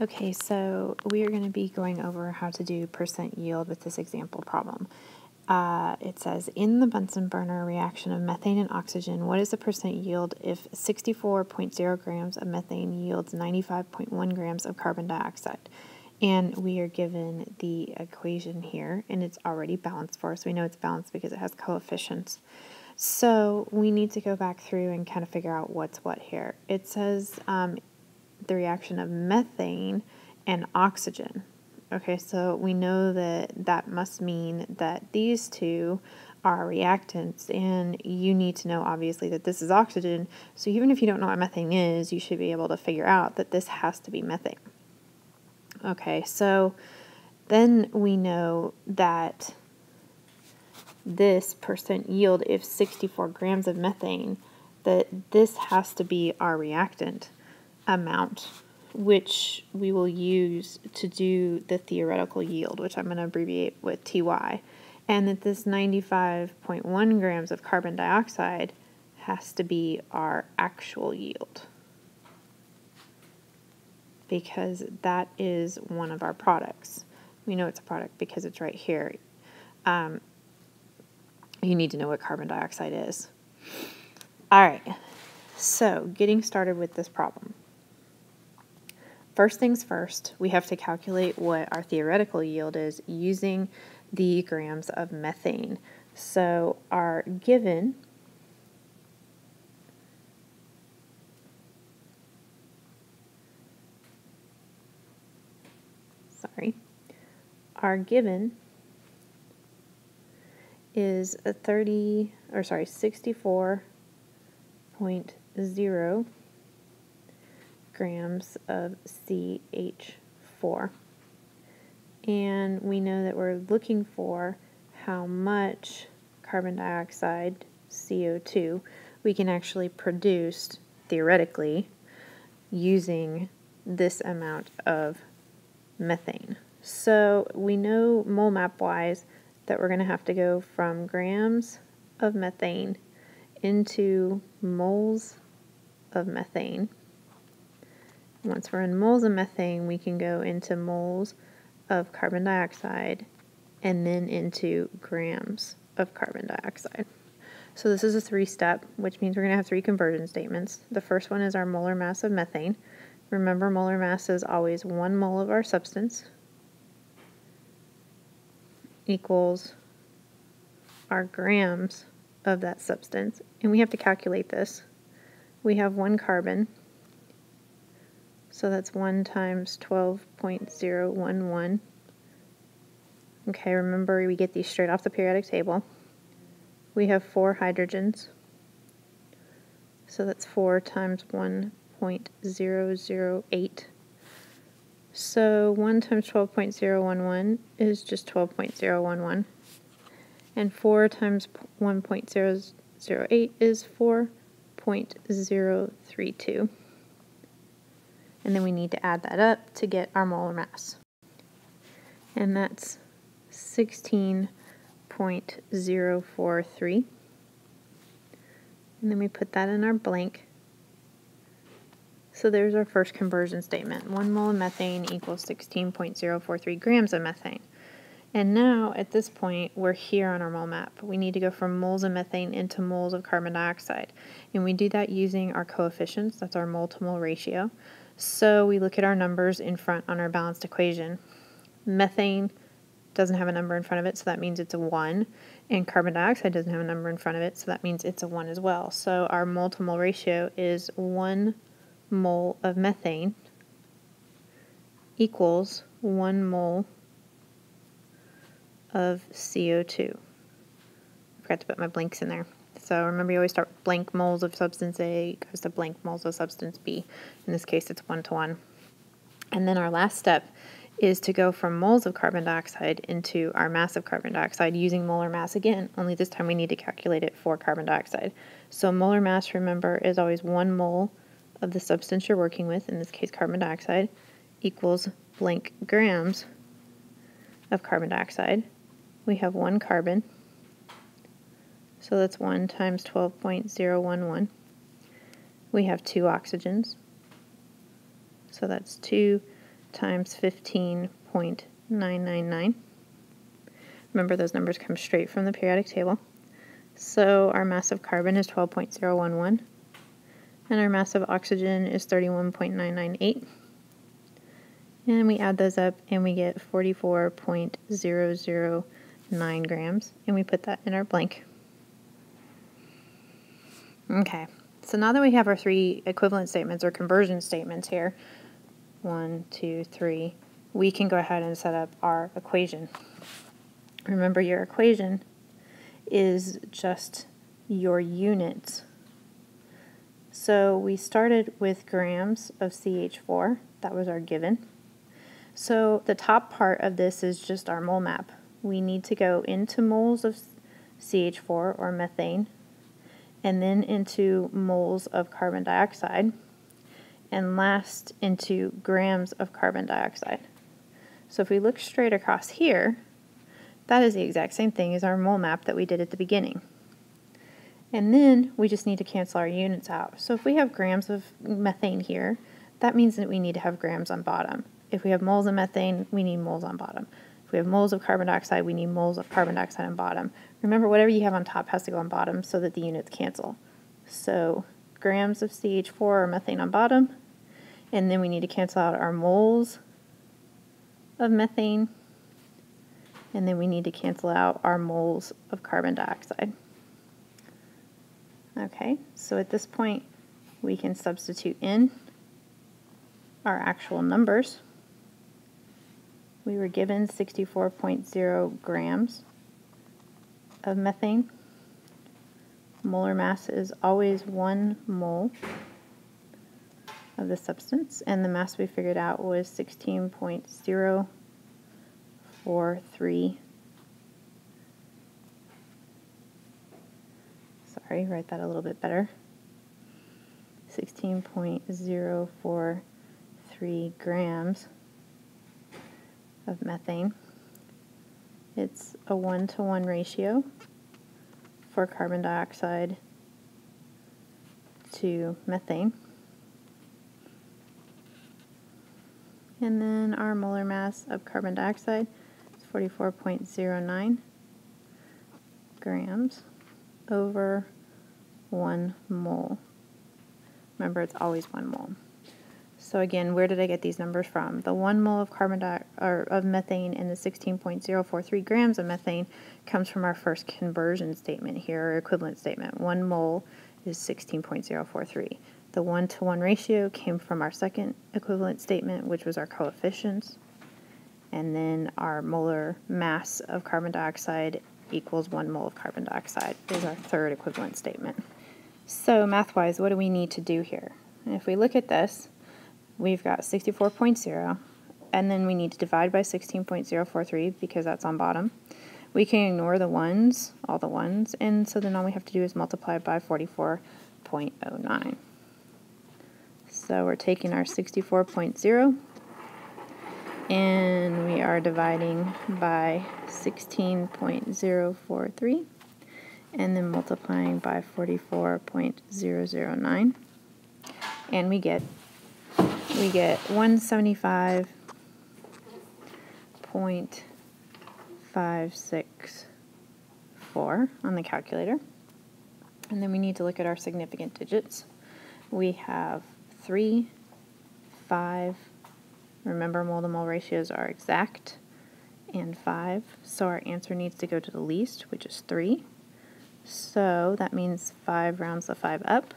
Okay, so we are going to be going over how to do percent yield with this example problem. It says, in the Bunsen burner reaction of methane and oxygen, what is the percent yield if 64.0 grams of methane yields 95.1 grams of carbon dioxide? And we are given the equation here, and it's already balanced for us. We know it's balanced because it has coefficients. So we need to go back through and kind of figure out what's what here. It says the reaction of methane and oxygen. Okay, so we know that that must mean that these two are reactants, and you need to know obviously that this is oxygen, so even if you don't know what methane is, you should be able to figure out that this has to be methane. Okay, so then we know that this percent yield, if 64 grams of methane, that this has to be our reactant amount, which we will use to do the theoretical yield, which I'm going to abbreviate with TY, and that this 95.1 grams of carbon dioxide has to be our actual yield, because that is one of our products. We know it's a product because it's right here. You need to know what carbon dioxide is. All right, so getting started with this problem. First things first, we have to calculate what our theoretical yield is using the grams of methane. So our given is a 64.0 grams of CH4. And we know that we're looking for how much carbon dioxide, CO2, we can actually produce theoretically using this amount of methane. So we know mole map wise that we're going to have to go from grams of methane into moles of methane. Once we're in moles of methane, we can go into moles of carbon dioxide and then into grams of carbon dioxide. So this is a three-step, which means we're going to have three conversion statements. The first one is our molar mass of methane. Remember, molar mass is always 1 mole of our substance equals our grams of that substance. And we have to calculate this. We have 1 carbon, so that's 1 times 12.011. Okay, remember we get these straight off the periodic table. We have 4 hydrogens, so that's 4 times 1.008. So 1 times 12.011 is just 12.011. And 4 times 1.008 is 4.032. And then we need to add that up to get our molar mass. And that's 16.043. And then we put that in our blank. So there's our first conversion statement. 1 mole of methane equals 16.043 grams of methane. And now, at this point, we're here on our mole map. We need to go from moles of methane into moles of carbon dioxide. And we do that using our coefficients. That's our mole to mole ratio. So we look at our numbers in front on our balanced equation. Methane doesn't have a number in front of it, so that means it's a 1. And carbon dioxide doesn't have a number in front of it, so that means it's a 1 as well. So our mole to mole ratio is 1 mole of methane equals 1 mole of CO2. I forgot to put my blanks in there. So remember, you always start with blank moles of substance A goes to blank moles of substance B. In this case, it's 1 to 1. And then our last step is to go from moles of carbon dioxide into our mass of carbon dioxide using molar mass again, only this time we need to calculate it for carbon dioxide. So molar mass, remember, is always 1 mole of the substance you're working with, in this case carbon dioxide, equals blank grams of carbon dioxide. We have 1 carbon, so that's 1 times 12.011. We have 2 oxygens, so that's 2 times 15.999. Remember, those numbers come straight from the periodic table. So our mass of carbon is 12.011, and our mass of oxygen is 31.998. And we add those up, and we get 44.009 grams, and we put that in our blank. Okay, so now that we have our three equivalent statements or conversion statements here, 1, 2, 3, we can go ahead and set up our equation. Remember, your equation is just your units. So we started with grams of CH4. That was our given. So the top part of this is just our mole map. We need to go into moles of CH4 or methane, and then into moles of carbon dioxide, and last into grams of carbon dioxide. So if we look straight across here, that is the exact same thing as our mole map that we did at the beginning. And then we just need to cancel our units out. So if we have grams of methane here, that means that we need to have grams on bottom. If we have moles of methane, we need moles on bottom. If we have moles of carbon dioxide, we need moles of carbon dioxide on bottom. Remember, whatever you have on top has to go on bottom so that the units cancel. So grams of CH4 or methane on bottom, and then we need to cancel out our moles of methane, and then we need to cancel out our moles of carbon dioxide. Okay, so at this point, we can substitute in our actual numbers. We were given 64.0 grams of methane. Molar mass is always 1 mole of the substance, and the mass we figured out was 16.043. Sorry, write that a little bit better. 16.043 grams of methane. It's a 1-to-1 ratio for carbon dioxide to methane. And then our molar mass of carbon dioxide is 44.09 grams over 1 mole. Remember, it's always 1 mole. So again, where did I get these numbers from? The 1 mole of of methane and the 16.043 grams of methane comes from our first conversion statement here, or equivalent statement. 1 mole is 16.043. The 1-to-1 ratio came from our second equivalent statement, which was our coefficients. And then our molar mass of carbon dioxide equals 1 mole of carbon dioxide is our third equivalent statement. So math-wise, what do we need to do here? And if we look at this, we've got 64.0, and then we need to divide by 16.043 because that's on bottom. We can ignore the ones, all the ones, and so then all we have to do is multiply by 44.09. So we're taking our 64.0 and we are dividing by 16.043 and then multiplying by 44.009, and we get 175.564 on the calculator. And then we need to look at our significant digits. We have 3, 5, remember mole-to-mole ratios are exact, and 5. So our answer needs to go to the least, which is 3. So that means 5 rounds the 5 up,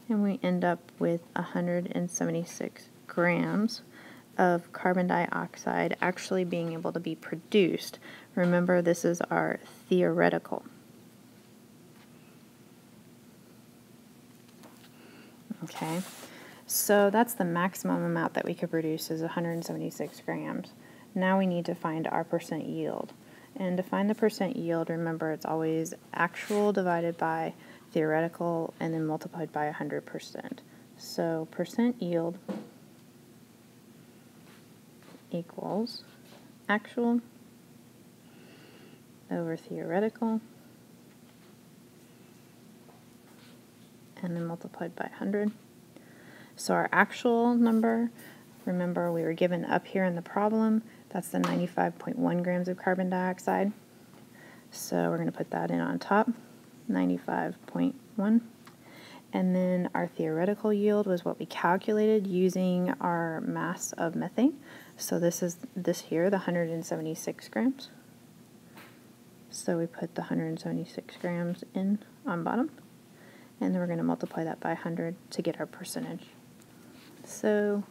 and we end up with 176 grams of carbon dioxide actually being able to be produced. Remember, this is our theoretical. Okay, so that's the maximum amount that we could produce is 176 grams. Now we need to find our percent yield. And to find the percent yield, remember it's always actual divided by theoretical and then multiplied by 100%. So percent yield equals actual over theoretical and then multiplied by 100. So our actual number Remember, we were given up here in the problem, that's the 95.1 grams of carbon dioxide. So we're going to put that in on top, 95.1. And then our theoretical yield was what we calculated using our mass of methane. So this is this here, the 176 grams. So we put the 176 grams in on bottom, and then we're going to multiply that by 100 to get our percentage. So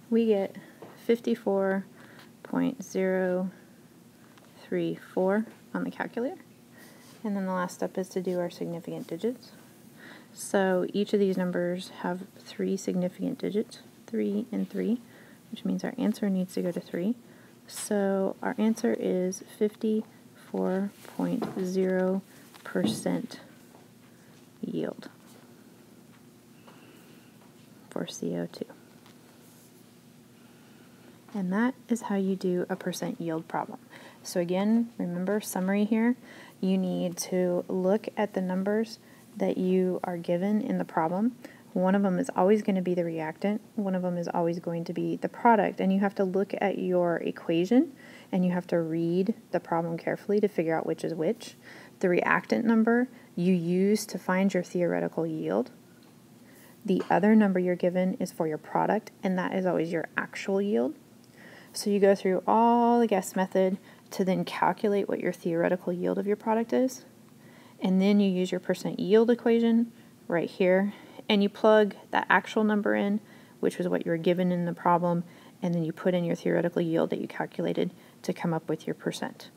we get 54.034 on the calculator. And then the last step is to do our significant digits. So each of these numbers have 3 significant digits, 3 and 3, which means our answer needs to go to 3. So our answer is 54.0% yield for CO2. And that is how you do a percent yield problem. So again, remember, summary here, you need to look at the numbers that you are given in the problem. One of them is always going to be the reactant, one of them is always going to be the product, and you have to look at your equation and you have to read the problem carefully to figure out which is which. The reactant number you use to find your theoretical yield. The other number you're given is for your product, and that is always your actual yield. So you go through all the guess method to then calculate what your theoretical yield of your product is, and then you use your percent yield equation right here, and you plug that actual number in, which was what you were given in the problem, and then you put in your theoretical yield that you calculated to come up with your percent.